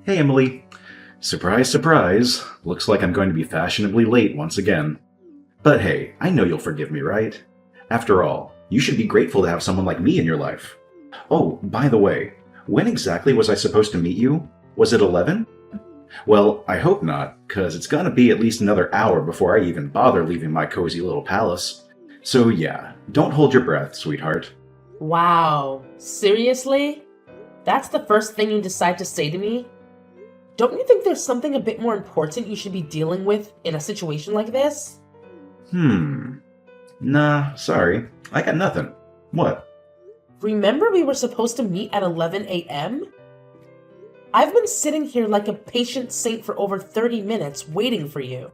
Hey, Emily. Surprise, surprise. Looks like I'm going to be fashionably late once again. But hey, I know you'll forgive me, right? After all, you should be grateful to have someone like me in your life. Oh, by the way, when exactly was I supposed to meet you? Was it 11? Well, I hope not, because it's gonna be at least another hour before I even bother leaving my cozy little palace. So yeah, don't hold your breath, sweetheart. Wow, seriously? That's the first thing you decide to say to me? Don't you think there's something a bit more important you should be dealing with in a situation like this? Nah, sorry. I got nothing. What? Remember we were supposed to meet at 11 a.m.? I've been sitting here like a patient saint for over 30 minutes waiting for you.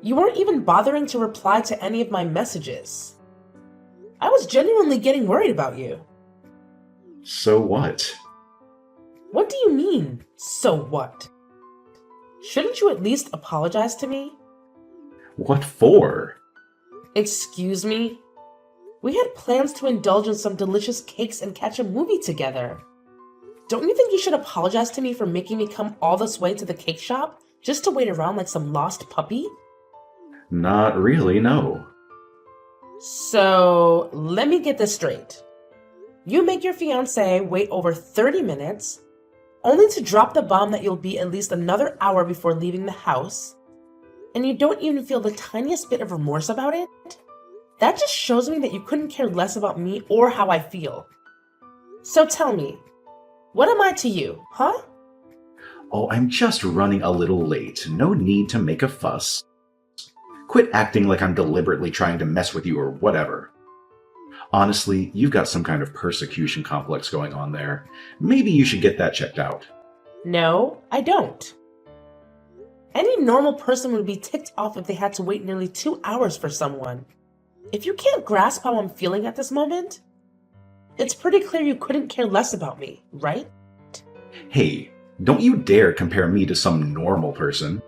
You weren't even bothering to reply to any of my messages. I was genuinely getting worried about you. So what? What do you mean, so what? Shouldn't you at least apologize to me? What for? Excuse me? We had plans to indulge in some delicious cakes and catch a movie together. Don't you think you should apologize to me for making me come all this way to the cake shop just to wait around like some lost puppy? Not really, no. So, let me get this straight. You make your fiancé wait over 30 minutes, only to drop the bomb that you'll be at least another hour before leaving the house, and you don't even feel the tiniest bit of remorse about it? That just shows me that you couldn't care less about me or how I feel. So tell me, what am I to you, huh? Oh, I'm just running a little late. No need to make a fuss. Quit acting like I'm deliberately trying to mess with you or whatever. Honestly, you've got some kind of persecution complex going on there. Maybe you should get that checked out. No, I don't. Any normal person would be ticked off if they had to wait nearly 2 hours for someone. If you can't grasp how I'm feeling at this moment, it's pretty clear you couldn't care less about me, right? Hey, don't you dare compare me to some normal person.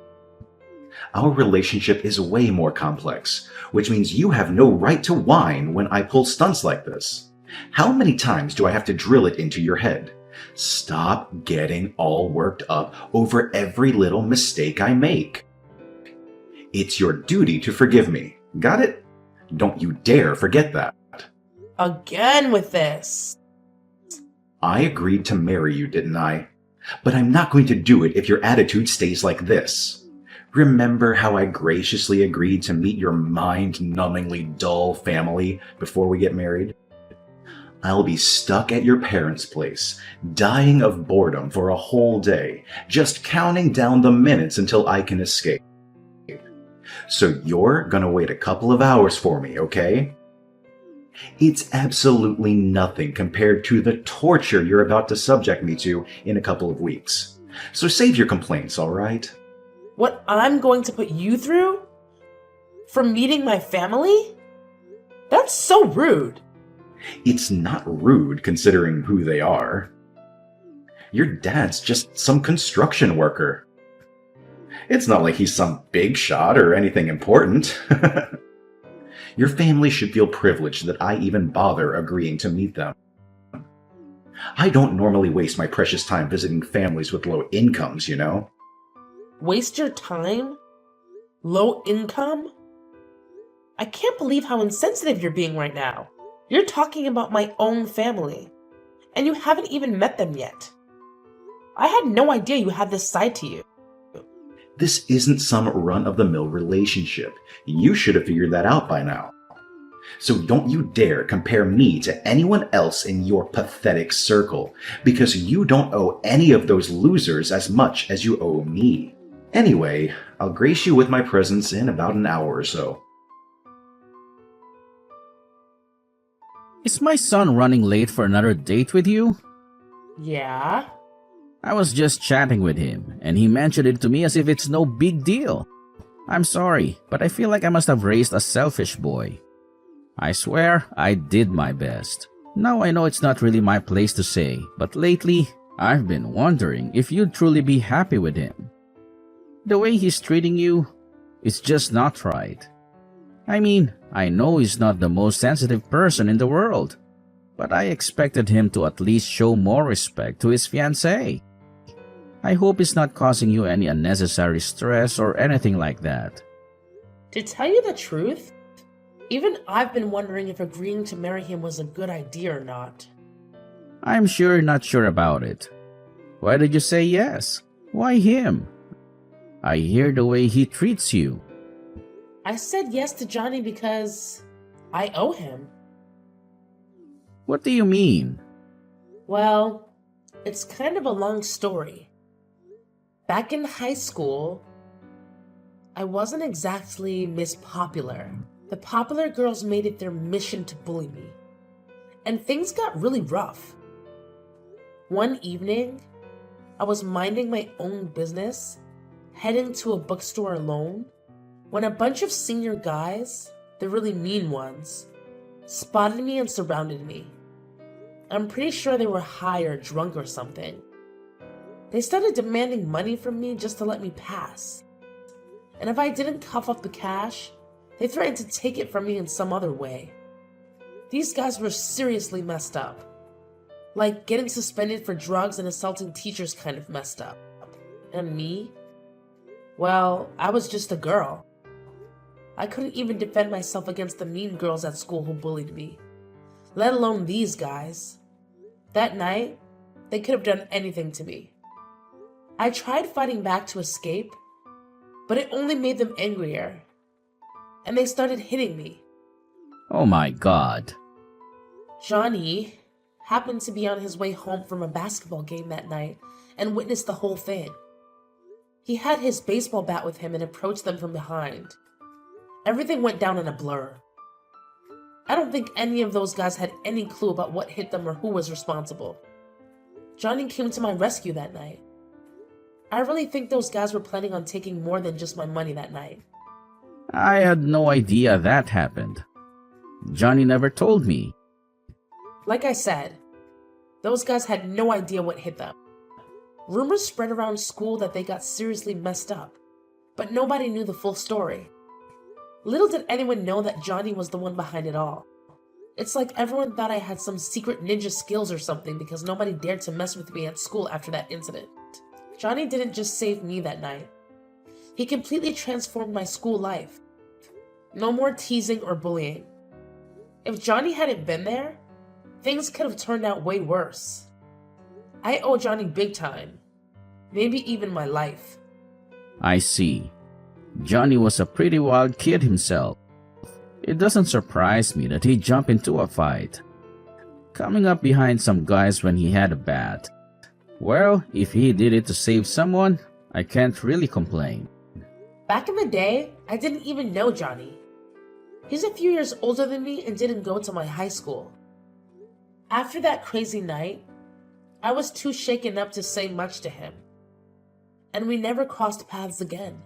Our relationship is way more complex, which means you have no right to whine when I pull stunts like this. How many times do I have to drill it into your head? Stop getting all worked up over every little mistake I make. It's your duty to forgive me. Got it? Don't you dare forget that. Again with this. I agreed to marry you, didn't I? But I'm not going to do it if your attitude stays like this. Remember how I graciously agreed to meet your mind-numbingly dull family before we get married? I'll be stuck at your parents' place, dying of boredom for a whole day, just counting down the minutes until I can escape. So you're gonna wait a couple of hours for me, okay? It's absolutely nothing compared to the torture you're about to subject me to in a couple of weeks. So save your complaints, all right? What I'm going to put you through? For meeting my family? That's so rude. It's not rude considering who they are. Your dad's just some construction worker. It's not like he's some big shot or anything important. Your family should feel privileged that I even bother agreeing to meet them. I don't normally waste my precious time visiting families with low incomes, you know? Waste your time? Low income? I can't believe how insensitive you're being right now. You're talking about my own family, and you haven't even met them yet. I had no idea you had this side to you. This isn't some run-of-the-mill relationship. You should have figured that out by now. So don't you dare compare me to anyone else in your pathetic circle, because you don't owe any of those losers as much as you owe me. Anyway, I'll grace you with my presence in about an hour or so. Is my son running late for another date with you? Yeah? I was just chatting with him, and he mentioned it to me as if it's no big deal. I'm sorry, but I feel like I must have raised a selfish boy. I swear I did my best. Now I know it's not really my place to say, but lately I've been wondering if you'd truly be happy with him. The way he's treating you is just not right. I mean, I know he's not the most sensitive person in the world, but I expected him to at least show more respect to his fiancée. I hope it's not causing you any unnecessary stress or anything like that. To tell you the truth, even I've been wondering if agreeing to marry him was a good idea or not. I'm sure you're not sure about it. Why did you say yes? Why him? I hear the way he treats you. I said yes to Johnny because I owe him. What do you mean? Well, it's kind of a long story. Back in high school, I wasn't exactly Miss Popular. The popular girls made it their mission to bully me, and things got really rough. One evening, I was minding my own business, heading to a bookstore alone, when a bunch of senior guys, the really mean ones, spotted me and surrounded me. I'm pretty sure they were high or drunk or something. They started demanding money from me just to let me pass. And if I didn't cough up the cash, they threatened to take it from me in some other way. These guys were seriously messed up. Like getting suspended for drugs and assaulting teachers kind of messed up. And me? Well, I was just a girl. I couldn't even defend myself against the mean girls at school who bullied me, let alone these guys. That night, they could have done anything to me. I tried fighting back to escape, but it only made them angrier. And they started hitting me. Oh my God. Johnny happened to be on his way home from a basketball game that night and witnessed the whole thing. He had his baseball bat with him and approached them from behind. Everything went down in a blur. I don't think any of those guys had any clue about what hit them or who was responsible. Johnny came to my rescue that night. I really think those guys were planning on taking more than just my money that night. I had no idea that happened. Johnny never told me. Like I said, those guys had no idea what hit them. Rumors spread around school that they got seriously messed up, but nobody knew the full story. Little did anyone know that Johnny was the one behind it all. It's like everyone thought I had some secret ninja skills or something because nobody dared to mess with me at school after that incident. Johnny didn't just save me that night. He completely transformed my school life. No more teasing or bullying. If Johnny hadn't been there, things could have turned out way worse. I owe Johnny big time. Maybe even my life. I see. Johnny was a pretty wild kid himself. It doesn't surprise me that he jumped into a fight, coming up behind some guys when he had a bat. Well, if he did it to save someone, I can't really complain. Back in the day, I didn't even know Johnny. He's a few years older than me and didn't go to my high school. After that crazy night, I was too shaken up to say much to him. And we never crossed paths again.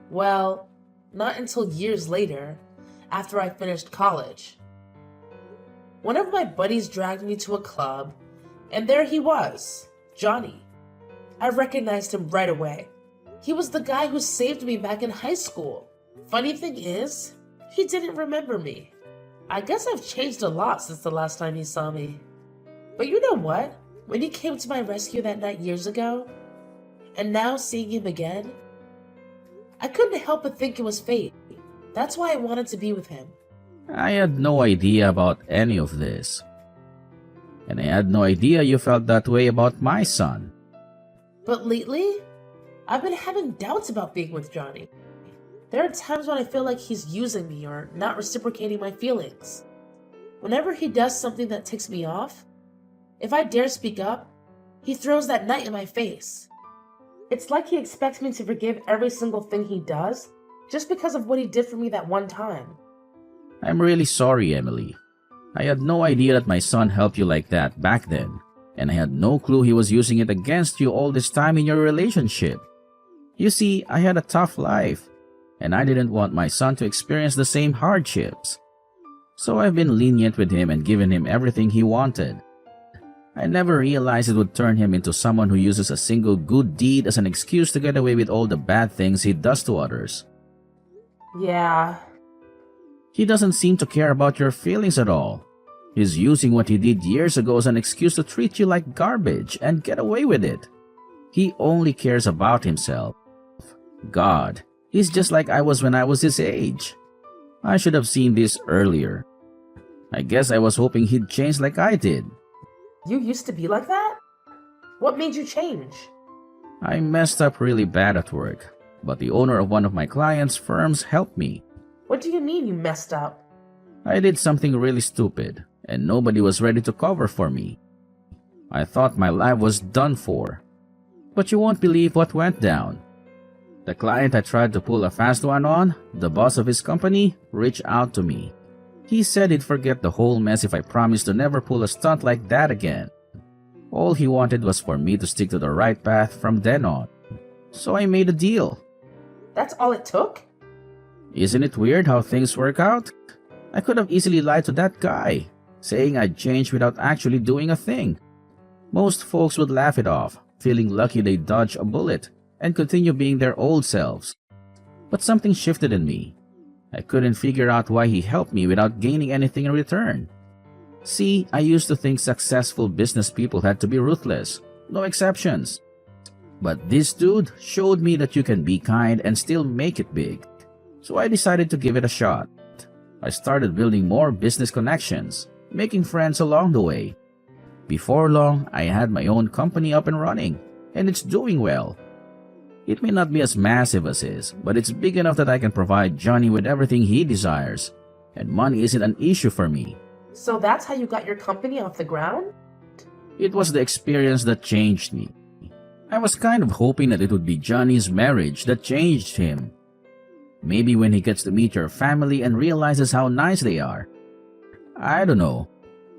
Well, not until years later, after I finished college. One of my buddies dragged me to a club, and there he was, Johnny. I recognized him right away. He was the guy who saved me back in high school. Funny thing is, he didn't remember me. I guess I've changed a lot since the last time he saw me. But you know what? When he came to my rescue that night years ago, and now seeing him again, I couldn't help but think it was fate. That's why I wanted to be with him. I had no idea about any of this. And I had no idea you felt that way about my son. But lately, I've been having doubts about being with Johnny. There are times when I feel like he's using me or not reciprocating my feelings. Whenever he does something that ticks me off, if I dare speak up, he throws that knight in my face. It's like he expects me to forgive every single thing he does just because of what he did for me that one time. I'm really sorry, Emily. I had no idea that my son helped you like that back then, and I had no clue he was using it against you all this time in your relationship. You see, I had a tough life, and I didn't want my son to experience the same hardships. So I've been lenient with him and given him everything he wanted. I never realized it would turn him into someone who uses a single good deed as an excuse to get away with all the bad things he does to others. Yeah. He doesn't seem to care about your feelings at all. He's using what he did years ago as an excuse to treat you like garbage and get away with it. He only cares about himself. God, he's just like I was when I was his age. I should have seen this earlier. I guess I was hoping he'd change like I did. You used to be like that? What made you change? I messed up really bad at work, but the owner of one of my clients' firms helped me. What do you mean you messed up? I did something really stupid, and nobody was ready to cover for me. I thought my life was done for. But you won't believe what went down. The client I tried to pull a fast one on, the boss of his company, reached out to me. He said he'd forget the whole mess if I promised to never pull a stunt like that again. All he wanted was for me to stick to the right path from then on. So I made a deal. That's all it took? Isn't it weird how things work out? I could have easily lied to that guy, saying I'd changed without actually doing a thing. Most folks would laugh it off, feeling lucky they dodged a bullet and continue being their old selves. But something shifted in me. I couldn't figure out why he helped me without gaining anything in return. See, I used to think successful business people had to be ruthless, no exceptions. But this dude showed me that you can be kind and still make it big. So I decided to give it a shot. I started building more business connections, making friends along the way. Before long, I had my own company up and running, and it's doing well. It may not be as massive as his, but it's big enough that I can provide Johnny with everything he desires, and money isn't an issue for me. So that's how you got your company off the ground? It was the experience that changed me. I was kind of hoping that it would be Johnny's marriage that changed him. Maybe when he gets to meet your family and realizes how nice they are. I don't know.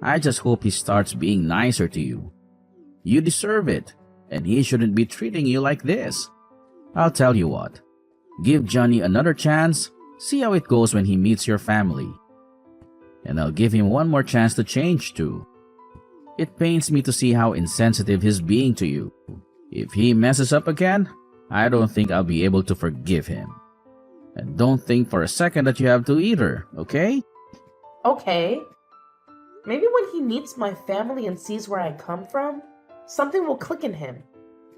I just hope he starts being nicer to you. You deserve it, and he shouldn't be treating you like this. I'll tell you what. Give Johnny another chance, see how it goes when he meets your family. And I'll give him one more chance to change too. It pains me to see how insensitive he's being to you. If he messes up again, I don't think I'll be able to forgive him. And don't think for a second that you have to either, okay? Okay. Maybe when he meets my family and sees where I come from, something will click in him.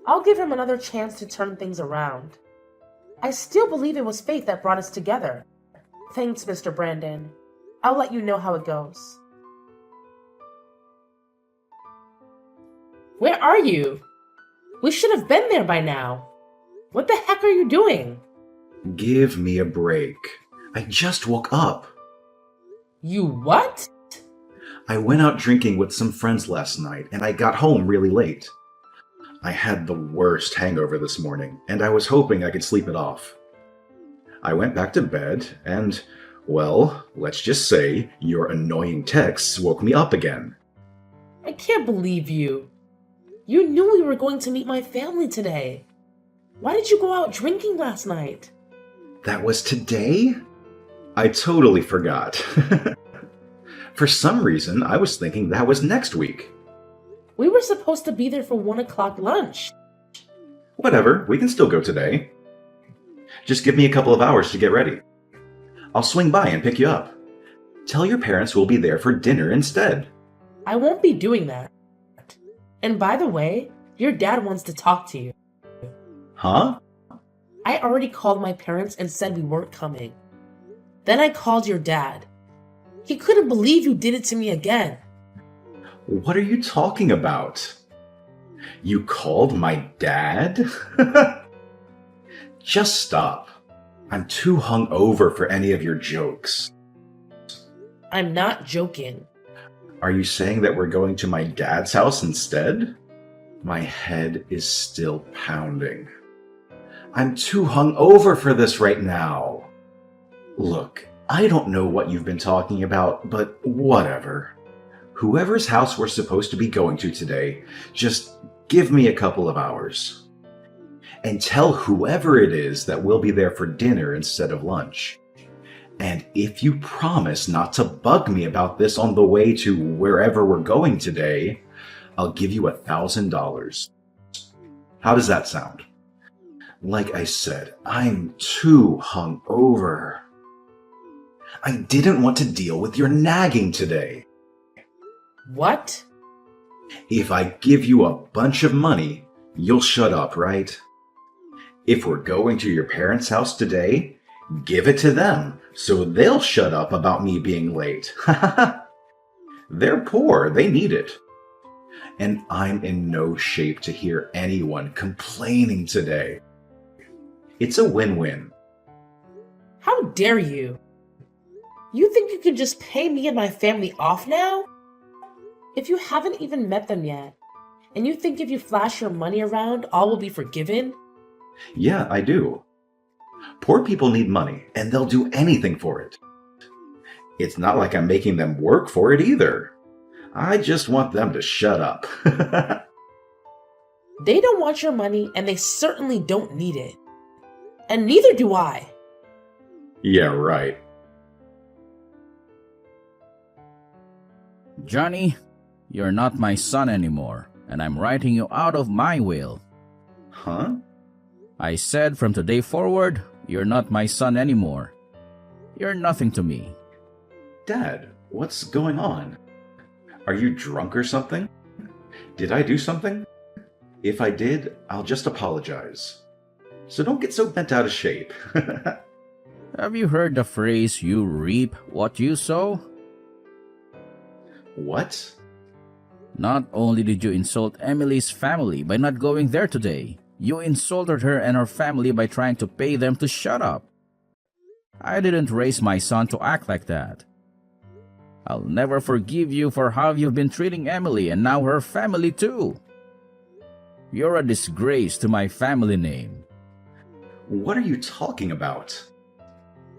I'll give him another chance to turn things around. I still believe it was fate that brought us together. Thanks, Mr. Brandon. I'll let you know how it goes. Where are you? We should have been there by now. What the heck are you doing? Give me a break. I just woke up. You what? I went out drinking with some friends last night, and I got home really late. I had the worst hangover this morning, and I was hoping I could sleep it off. I went back to bed, and, well, let's just say your annoying texts woke me up again. I can't believe you. You knew we were going to meet my family today. Why did you go out drinking last night? That was today? I totally forgot. For some reason, I was thinking that was next week. We were supposed to be there for 1 o'clock lunch. Whatever, we can still go today. Just give me a couple of hours to get ready. I'll swing by and pick you up. Tell your parents we'll be there for dinner instead. I won't be doing that. And by the way, your dad wants to talk to you. Huh? I already called my parents and said we weren't coming. Then I called your dad. He couldn't believe you did it to me again. What are you talking about? You called my dad? Just stop. I'm too hungover for any of your jokes. I'm not joking. Are you saying that we're going to my dad's house instead? My head is still pounding. I'm too hungover for this right now. Look, I don't know what you've been talking about, but whatever. Whoever's house we're supposed to be going to today, just give me a couple of hours. And tell whoever it is that we'll be there for dinner instead of lunch. And if you promise not to bug me about this on the way to wherever we're going today, I'll give you $1,000. How does that sound? Like I said, I'm too hungover. I didn't want to deal with your nagging today. What? If I give you a bunch of money, You'll shut up, right? If we're going to your parents' house today, give it to them so they'll shut up about me being late. They're poor, they need it. And I'm in no shape to hear anyone complaining today. It's a win-win. How dare you? You think you can just pay me and my family off now? If you haven't even met them yet, and you think if you flash your money around, all will be forgiven? Yeah, I do. Poor people need money, and they'll do anything for it. It's not like I'm making them work for it either. I just want them to shut up. They don't want your money, and they certainly don't need it. And neither do I. Yeah, right. Johnny, you're not my son anymore, and I'm writing you out of my will. Huh? I said from today forward, you're not my son anymore. You're nothing to me. Dad, what's going on? Are you drunk or something? Did I do something? If I did, I'll just apologize. So don't get so bent out of shape. Have you heard the phrase, you reap what you sow? What? Not only did you insult Emily's family by not going there today, you insulted her and her family by trying to pay them to shut up. I didn't raise my son to act like that. I'll never forgive you for how you've been treating Emily and now her family too. You're a disgrace to my family name. What are you talking about?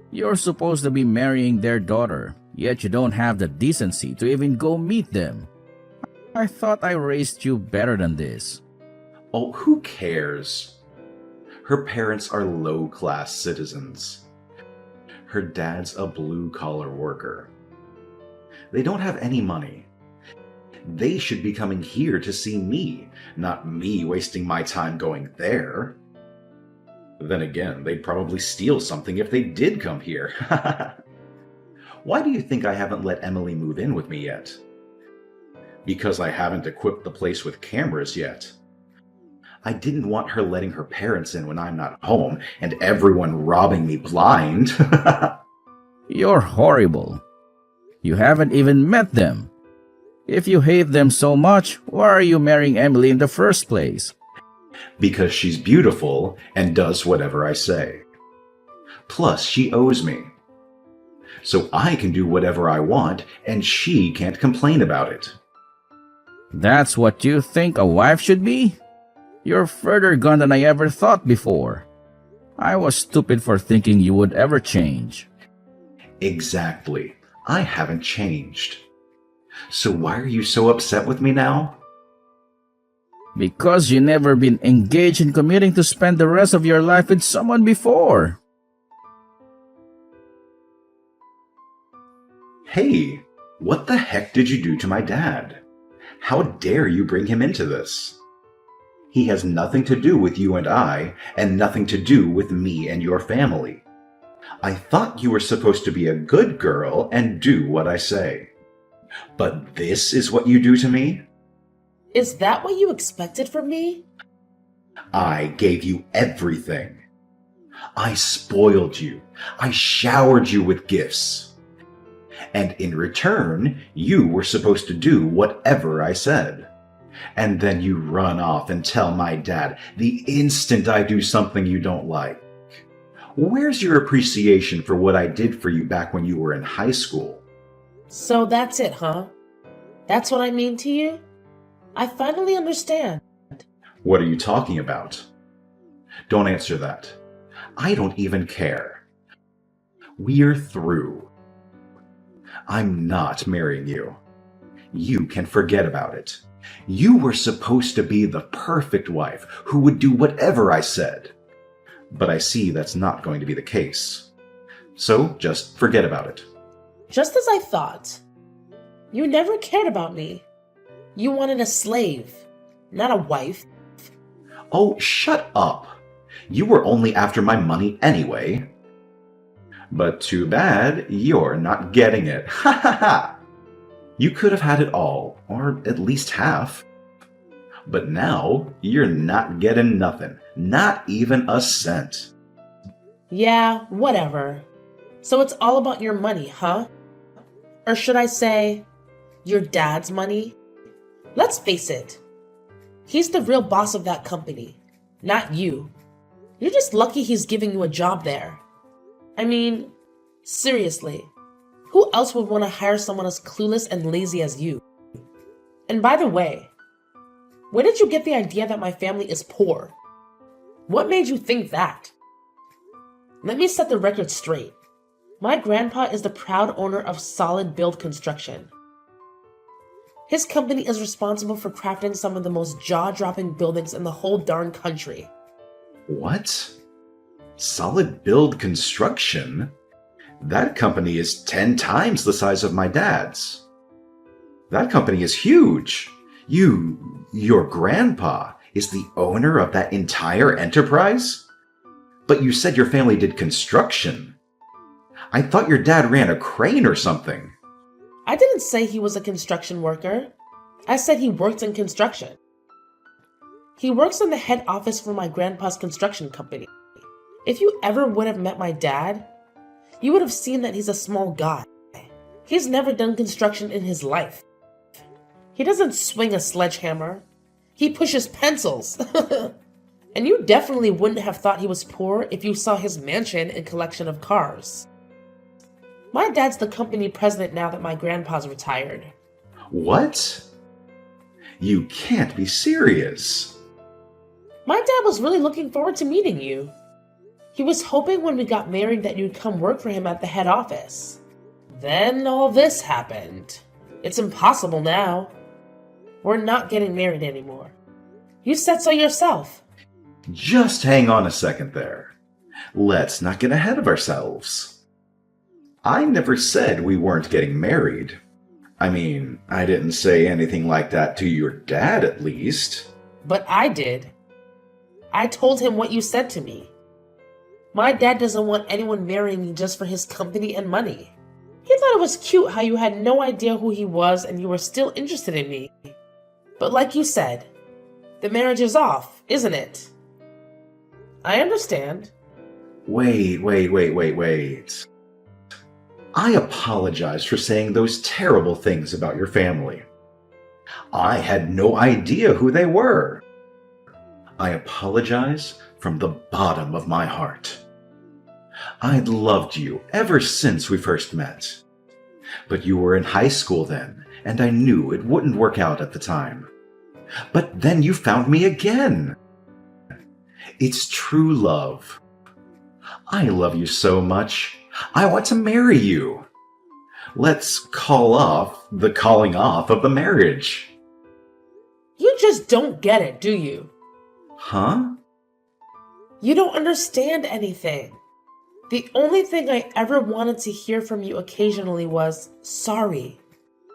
You're supposed to be marrying their daughter, yet you don't have the decency to even go meet them. I thought I raised you better than this. Oh, who cares? Her parents are low-class citizens. Her dad's a blue-collar worker. They don't have any money. They should be coming here to see me, not me wasting my time going there. Then again, they'd probably steal something if they did come here. Why do you think I haven't let Emily move in with me yet? Because I haven't equipped the place with cameras yet. I didn't want her letting her parents in when I'm not home and everyone robbing me blind. You're horrible. You haven't even met them. If you hate them so much, why are you marrying Emily in the first place? Because she's beautiful and does whatever I say. Plus, she owes me. So I can do whatever I want and she can't complain about it. That's what you think a wife should be? You're further gone than I ever thought before. I was stupid for thinking you would ever change. Exactly. I haven't changed. So why are you so upset with me now? Because you never been engaged in committing to spend the rest of your life with someone before. Hey, what the heck did you do to my dad? How dare you bring him into this? He has nothing to do with you and I, and nothing to do with me and your family. I thought you were supposed to be a good girl and do what I say. But this is what you do to me? Is that what you expected from me? I gave you everything. I spoiled you. I showered you with gifts. And in return, you were supposed to do whatever I said. And then you run off and tell my dad the instant I do something you don't like. Where's your appreciation for what I did for you back when you were in high school? So that's it, huh? That's what I mean to you? I finally understand. What are you talking about? Don't answer that. I don't even care. We're through. I'm not marrying you. You can forget about it. You were supposed to be the perfect wife who would do whatever I said. But I see that's not going to be the case. So just forget about it. Just as I thought. You never cared about me. You wanted a slave, not a wife. Oh, shut up. You were only after my money anyway. But too bad you're not getting it. Ha ha ha! You could have had it all, or at least half. But now, you're not getting nothing. Not even a cent. Yeah, whatever. So it's all about your money, huh? Or should I say, your dad's money? Let's face it. He's the real boss of that company, not you. You're just lucky he's giving you a job there. I mean, seriously, who else would want to hire someone as clueless and lazy as you? And by the way, where did you get the idea that my family is poor? What made you think that? Let me set the record straight. My grandpa is the proud owner of Solid Build Construction. His company is responsible for crafting some of the most jaw-dropping buildings in the whole darn country. What? Solid Build Construction? That company is 10 times the size of my dad's. That company is huge. Your grandpa, is the owner of that entire enterprise? But you said your family did construction. I thought your dad ran a crane or something. I didn't say he was a construction worker. I said he worked in construction. He works in the head office for my grandpa's construction company. If you ever would have met my dad, you would have seen that he's a small guy. He's never done construction in his life. He doesn't swing a sledgehammer. He pushes pencils. And you definitely wouldn't have thought he was poor if you saw his mansion and collection of cars. My dad's the company president now that my grandpa's retired. What? You can't be serious. My dad was really looking forward to meeting you. He was hoping when we got married that you'd come work for him at the head office. Then all this happened. It's impossible now. We're not getting married anymore. You said so yourself. Just hang on a second there. Let's not get ahead of ourselves. I never said we weren't getting married. I mean, I didn't say anything like that to your dad, at least. But I did. I told him what you said to me. My dad doesn't want anyone marrying me just for his company and money. He thought it was cute how you had no idea who he was and you were still interested in me. But like you said, the marriage is off, isn't it? I understand. Wait. I apologize for saying those terrible things about your family. I had no idea who they were. I apologize from the bottom of my heart. I'd loved you ever since we first met. But you were in high school then, and I knew it wouldn't work out at the time. But then you found me again. It's true love. I love you so much. I want to marry you. Let's call off the calling off of the marriage. You just don't get it, do you? Huh? You don't understand anything. The only thing I ever wanted to hear from you occasionally was sorry.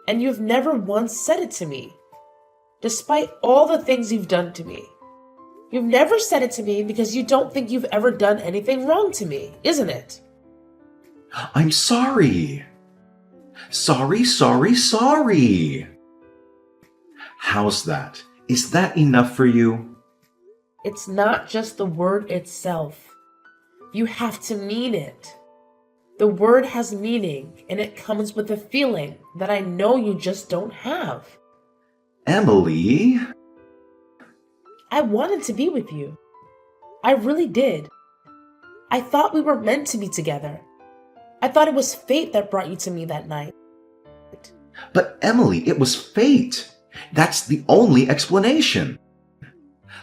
And you've never once said it to me. Despite all the things you've done to me. You've never said it to me because you don't think you've ever done anything wrong to me, isn't it? I'm sorry. Sorry. How's that? Is that enough for you? It's not just the word itself. You have to mean it. The word has meaning, and it comes with a feeling that I know you just don't have. Emily? I wanted to be with you. I really did. I thought we were meant to be together. I thought it was fate that brought you to me that night. But Emily, it was fate. That's the only explanation.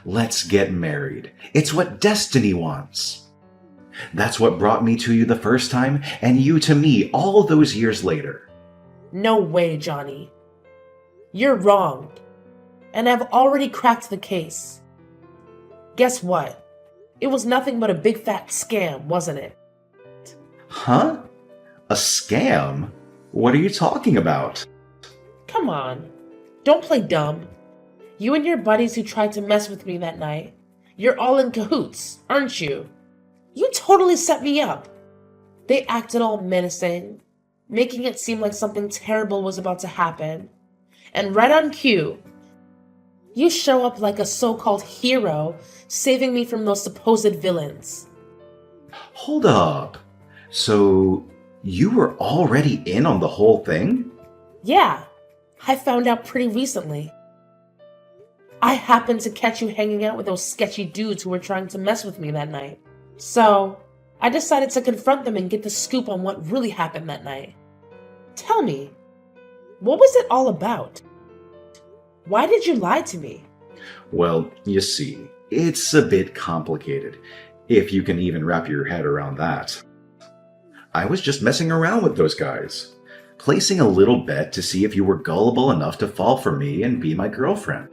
Let's get married. It's what destiny wants. That's what brought me to you the first time, and you to me all those years later. No way, Johnny. You're wrong. And I've already cracked the case. Guess what? It was nothing but a big fat scam, wasn't it? Huh? A scam? What are you talking about? Come on. Don't play dumb. You and your buddies who tried to mess with me that night, you're all in cahoots, aren't you? You totally set me up. They acted all menacing, making it seem like something terrible was about to happen. And right on cue, You show up like a so-called hero, saving me from those supposed villains. Hold up. So, you were already in on the whole thing? Yeah, I found out pretty recently. I happened to catch you hanging out with those sketchy dudes who were trying to mess with me that night. So, I decided to confront them and get the scoop on what really happened that night. Tell me, what was it all about? Why did you lie to me? Well, you see, it's a bit complicated, if you can even wrap your head around that. I was just messing around with those guys, placing a little bet to see if you were gullible enough to fall for me and be my girlfriend.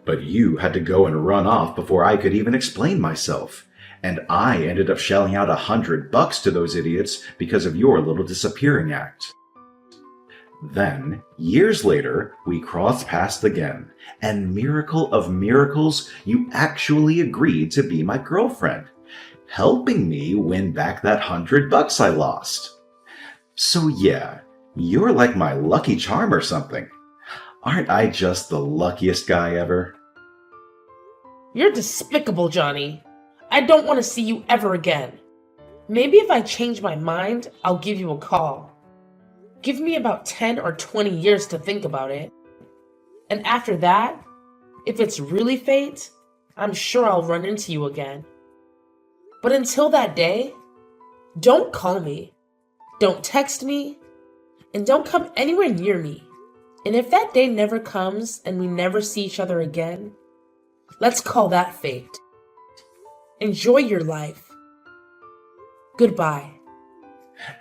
But you had to go and run off before I could even explain myself, and I ended up shelling out $100 to those idiots because of your little disappearing act. Then, years later, we crossed paths again, and miracle of miracles, you actually agreed to be my girlfriend, helping me win back that $100 I lost. So yeah, you're like my lucky charm or something. Aren't I just the luckiest guy ever? You're despicable, Johnny. I don't want to see you ever again. Maybe if I change my mind, I'll give you a call. Give me about 10 or 20 years to think about it. And after that, if it's really fate, I'm sure I'll run into you again. But until that day, don't call me, don't text me, and don't come anywhere near me. And if that day never comes and we never see each other again, let's call that fate. Enjoy your life. Goodbye.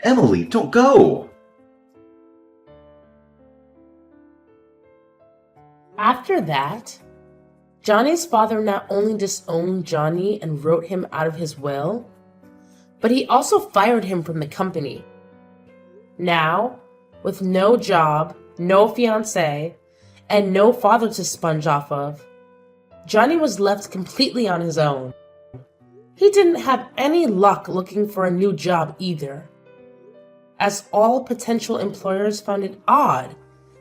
Emily, don't go! After that, Johnny's father not only disowned Johnny and wrote him out of his will, but he also fired him from the company. Now, with no job, no fiancé, and no father to sponge off of, Johnny was left completely on his own. He didn't have any luck looking for a new job either, as all potential employers found it odd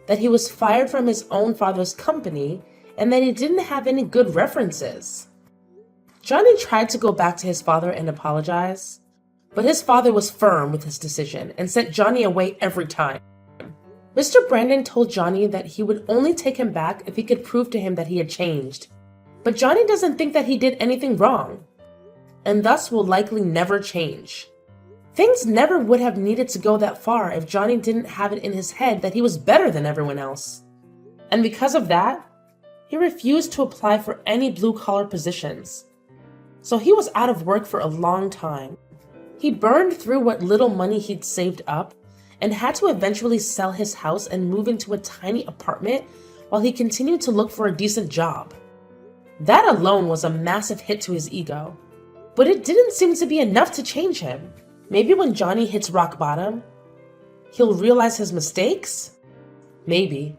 that he was fired from his own father's company and that he didn't have any good references. Johnny tried to go back to his father and apologize, but his father was firm with his decision and sent Johnny away every time. Mr. Brandon told Johnny that he would only take him back if he could prove to him that he had changed. But Johnny doesn't think that he did anything wrong, and thus will likely never change. Things never would have needed to go that far if Johnny didn't have it in his head that he was better than everyone else. And because of that, he refused to apply for any blue-collar positions. So he was out of work for a long time. He burned through what little money he'd saved up and had to eventually sell his house and move into a tiny apartment while he continued to look for a decent job. That alone was a massive hit to his ego, but it didn't seem to be enough to change him. Maybe when Johnny hits rock bottom, he'll realize his mistakes? Maybe.